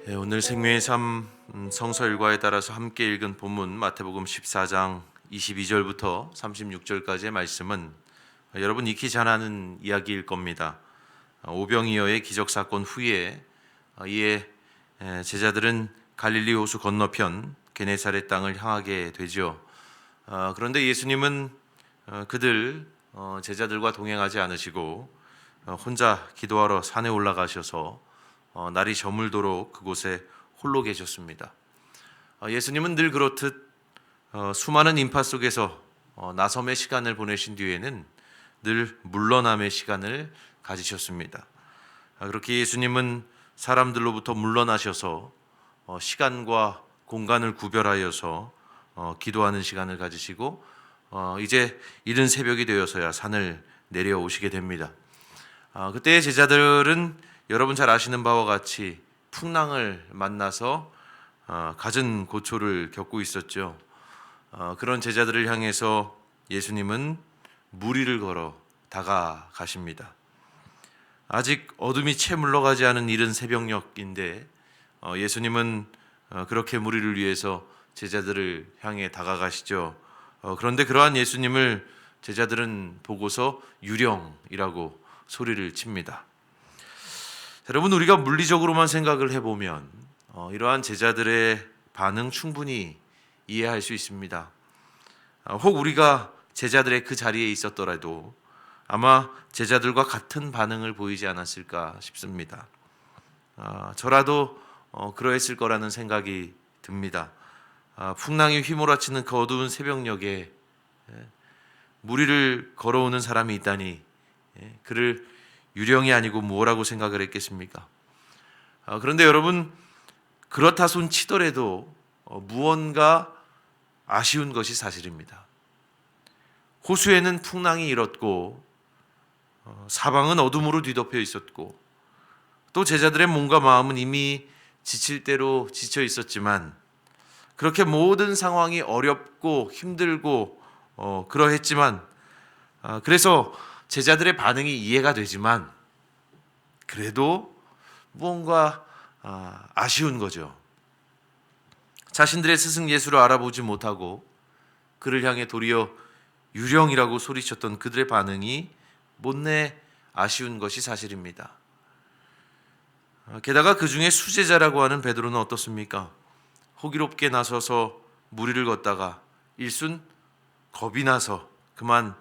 오늘 생명의 삶 성서 일과에 따라서 함께 읽은 본문 마태복음 14장 22절부터 36절까지의 말씀은 여러분 익히 잘 아는 이야기일 겁니다. 오병이어의 기적 사건 후에 이에 제자들은 갈릴리 호수 건너편 게네사렛 땅을 향하게 되죠. 그런데 예수님은 그들 제자들과 동행하지 않으시고 혼자 기도하러 산에 올라가셔서 날이 저물도록 그곳에 홀로 계셨습니다. 예수님은 늘 그렇듯 수많은 인파 속에서 나섬의 시간을 보내신 뒤에는 늘 물러남의 시간을 가지셨습니다. 그렇게 예수님은 사람들로부터 물러나셔서 시간과 공간을 구별하여서 기도하는 시간을 가지시고 이제 이른 새벽이 되어서야 산을 내려오시게 됩니다. 그때의 제자들은 여러분 잘 아시는 바와 같이 풍랑을 만나서 갖은 고초를 겪고 있었죠. 그런 제자들을 향해서 예수님은 무리를 걸어 다가가십니다. 아직 어둠이 채 물러가지 않은 이른 새벽녘인데 예수님은 그렇게 무리를 위해서 제자들을 향해 다가가시죠. 그런데 그러한 예수님을 제자들은 보고서 유령이라고 소리를 칩니다. 여러분, 우리가 물리적으로만 생각을 해보면 이러한 제자들의 반응 충분히 이해할 수 있습니다. 혹 우리가 제자들의 그 자리에 있었더라도 아마 제자들과 같은 반응을 보이지 않았을까 싶습니다. 저라도 그러했을 거라는 생각이 듭니다. 풍랑이 휘몰아치는 그 어두운 새벽녘에 무리를 걸어오는 사람이 있다니 그를 유령이 아니고 뭐라고 생각을 했겠습니까? 그런데 여러분, 그렇다 손 치더라도 무언가 아쉬운 것이 사실입니다. 호수에는 풍랑이 일었고 사방은 어둠으로 뒤덮여 있었고 또 제자들의 몸과 마음은 이미 지칠 대로 지쳐 있었지만 그렇게 모든 상황이 어렵고 힘들고 그러했지만 그래서 제자들의 반응이 이해가 되지만 그래도 무언가 아쉬운 거죠. 자신들의 스승 예수를 알아보지 못하고 그를 향해 도리어 유령이라고 소리쳤던 그들의 반응이 못내 아쉬운 것이 사실입니다. 게다가 그 중에 수제자라고 하는 베드로는 어떻습니까? 호기롭게 나서서 무리를 걷다가 일순 겁이 나서 그만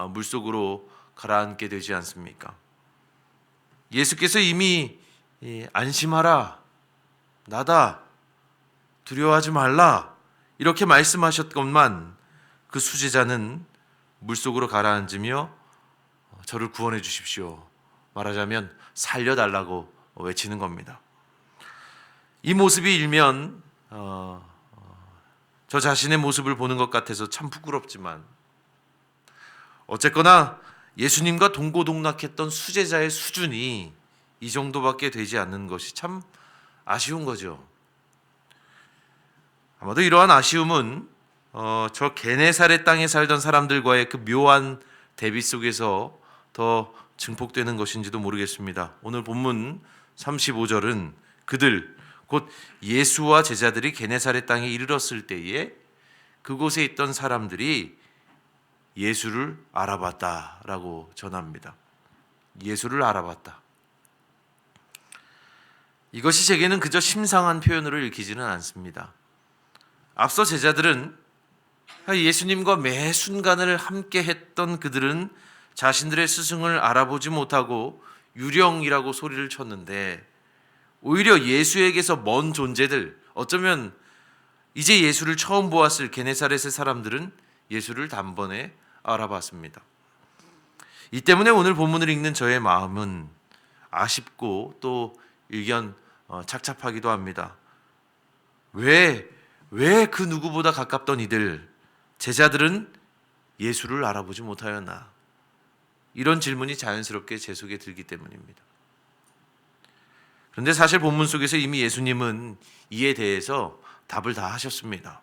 물속으로 가라앉게 되지 않습니까? 예수께서 이미 안심하라, 나다, 두려워하지 말라 이렇게 말씀하셨건만 그 수제자는 물속으로 가라앉으며 저를 구원해 주십시오, 말하자면 살려달라고 외치는 겁니다. 이 모습이 일면 저 자신의 모습을 보는 것 같아서 참 부끄럽지만 어쨌거나 예수님과 동고동락했던 수제자의 수준이 이 정도밖에 되지 않는 것이 참 아쉬운 거죠. 아마도 이러한 아쉬움은 저 게네사렛 땅에 살던 사람들과의 그 묘한 대비 속에서 더 증폭되는 것인지도 모르겠습니다. 오늘 본문 35절은 그들 곧 예수와 제자들이 게네사렛 땅에 이르렀을 때에 그곳에 있던 사람들이 예수를 알아봤다라고 전합니다. 예수를 알아봤다. 이것이 제게는 그저 심상한 표현으로 읽히지는 않습니다. 앞서 제자들은 예수님과 매 순간을 함께 했던 그들은 자신들의 스승을 알아보지 못하고 유령이라고 소리를 쳤는데 오히려 예수에게서 먼 존재들, 어쩌면 이제 예수를 처음 보았을 게네사렛의 사람들은 예수를 단번에 알아봤습니다. 이 때문에 오늘 본문을 읽는 저의 마음은 아쉽고 또 일견 착잡하기도 합니다. 왜 그 누구보다 가깝던 이들 제자들은 예수를 알아보지 못하였나? 이런 질문이 자연스럽게 제 속에 들기 때문입니다. 그런데 사실 본문 속에서 이미 예수님은 이에 대해서 답을 다 하셨습니다.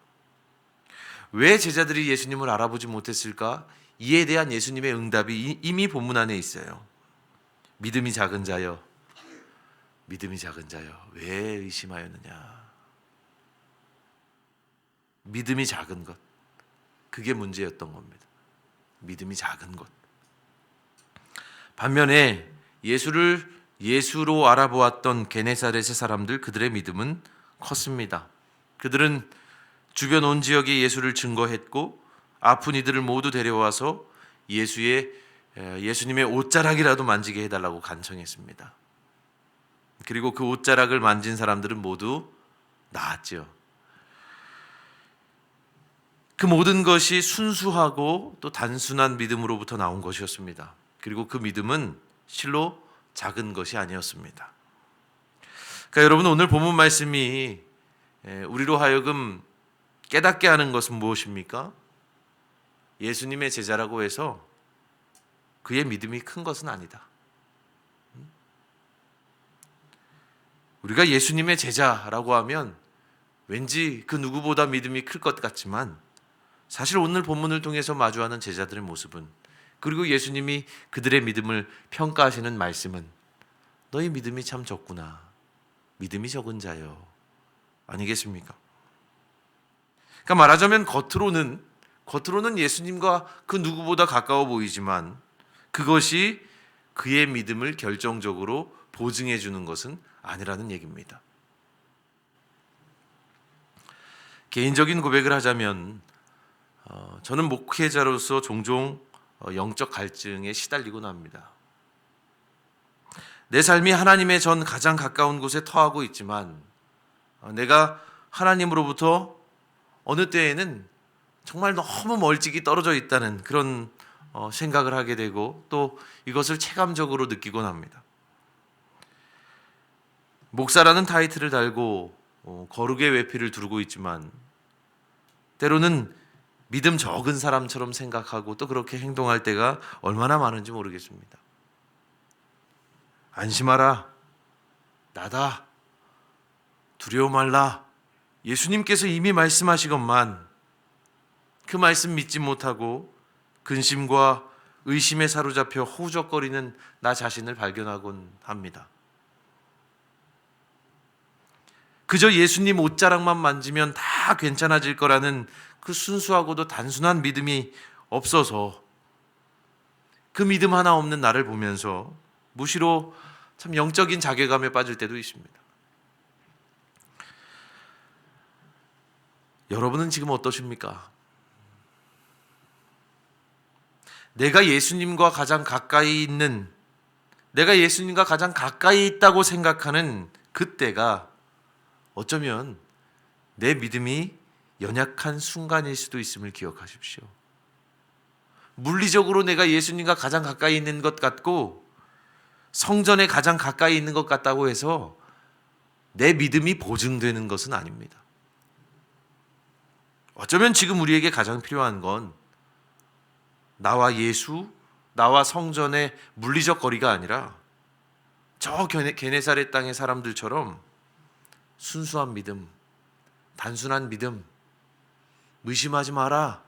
왜 제자들이 예수님을 알아보지 못했을까? 이에 대한 예수님의 응답이 이미 본문 안에 있어요. 믿음이 작은 자여, 믿음이 작은 자여 왜 의심하였느냐. 믿음이 작은 것, 그게 문제였던 겁니다. 믿음이 작은 것. 반면에 예수를 예수로 알아보았던 게네사렛의 사람들, 그들의 믿음은 컸습니다. 그들은 주변 온 지역에 예수를 증거했고 아픈 이들을 모두 데려와서 예수님의 옷자락이라도 만지게 해달라고 간청했습니다. 그리고 그 옷자락을 만진 사람들은 모두 나았죠. 그 모든 것이 순수하고 또 단순한 믿음으로부터 나온 것이었습니다. 그리고 그 믿음은 실로 작은 것이 아니었습니다. 그러니까 여러분, 오늘 본문 말씀이 우리로 하여금 깨닫게 하는 것은 무엇입니까? 예수님의 제자라고 해서 그의 믿음이 큰 것은 아니다. 우리가 예수님의 제자라고 하면 왠지 그 누구보다 믿음이 클 것 같지만 사실 오늘 본문을 통해서 마주하는 제자들의 모습은, 그리고 예수님이 그들의 믿음을 평가하시는 말씀은 너희 믿음이 참 적구나, 믿음이 적은 자요, 아니겠습니까? 그러니까 말하자면 겉으로는 예수님과 그 누구보다 가까워 보이지만 그것이 그의 믿음을 결정적으로 보증해 주는 것은 아니라는 얘기입니다. 개인적인 고백을 하자면 저는 목회자로서 종종 영적 갈증에 시달리곤 합니다. 내 삶이 하나님의 전 가장 가까운 곳에 터하고 있지만 내가 하나님으로부터 어느 때에는 정말 너무 멀찍이 떨어져 있다는 그런 생각을 하게 되고 또 이것을 체감적으로 느끼곤 합니다. 목사라는 타이틀을 달고 거룩의 외피를 두르고 있지만 때로는 믿음 적은 사람처럼 생각하고 또 그렇게 행동할 때가 얼마나 많은지 모르겠습니다. 안심하라, 나다, 두려워 말라, 예수님께서 이미 말씀하시건만 그 말씀 믿지 못하고 근심과 의심에 사로잡혀 허우적거리는 나 자신을 발견하곤 합니다. 그저 예수님 옷자락만 만지면 다 괜찮아질 거라는 그 순수하고도 단순한 믿음이 없어서 그 믿음 하나 없는 나를 보면서 무시로 참 영적인 자괴감에 빠질 때도 있습니다. 여러분은 지금 어떠십니까? 내가 예수님과 가장 가까이 있다고 생각하는 그때가 어쩌면 내 믿음이 연약한 순간일 수도 있음을 기억하십시오. 물리적으로 내가 예수님과 가장 가까이 있는 것 같고 성전에 가장 가까이 있는 것 같다고 해서 내 믿음이 보증되는 것은 아닙니다. 어쩌면 지금 우리에게 가장 필요한 건 나와 예수, 나와 성전의 물리적 거리가 아니라 저 게네사렛 땅의 사람들처럼 순수한 믿음, 단순한 믿음, 의심하지 마라,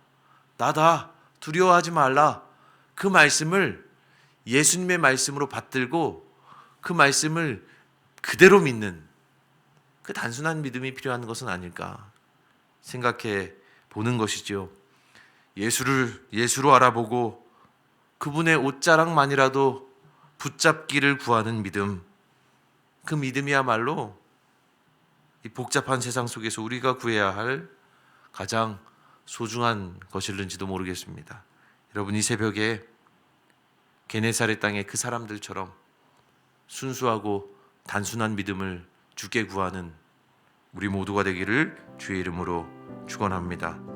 나다, 두려워하지 말라, 그 말씀을 예수님의 말씀으로 받들고 그 말씀을 그대로 믿는 그 단순한 믿음이 필요한 것은 아닐까 생각해 보는 것이죠. 예수로 알아보고 그분의 옷자락만이라도 붙잡기를 구하는 믿음, 그 믿음이야말로 이 복잡한 세상 속에서 우리가 구해야 할 가장 소중한 것일는지도 모르겠습니다. 여러분, 이 새벽에 게네사렛 땅의 그 사람들처럼 순수하고 단순한 믿음을 주께 구하는 우리 모두가 되기를 주의 이름으로 축원합니다.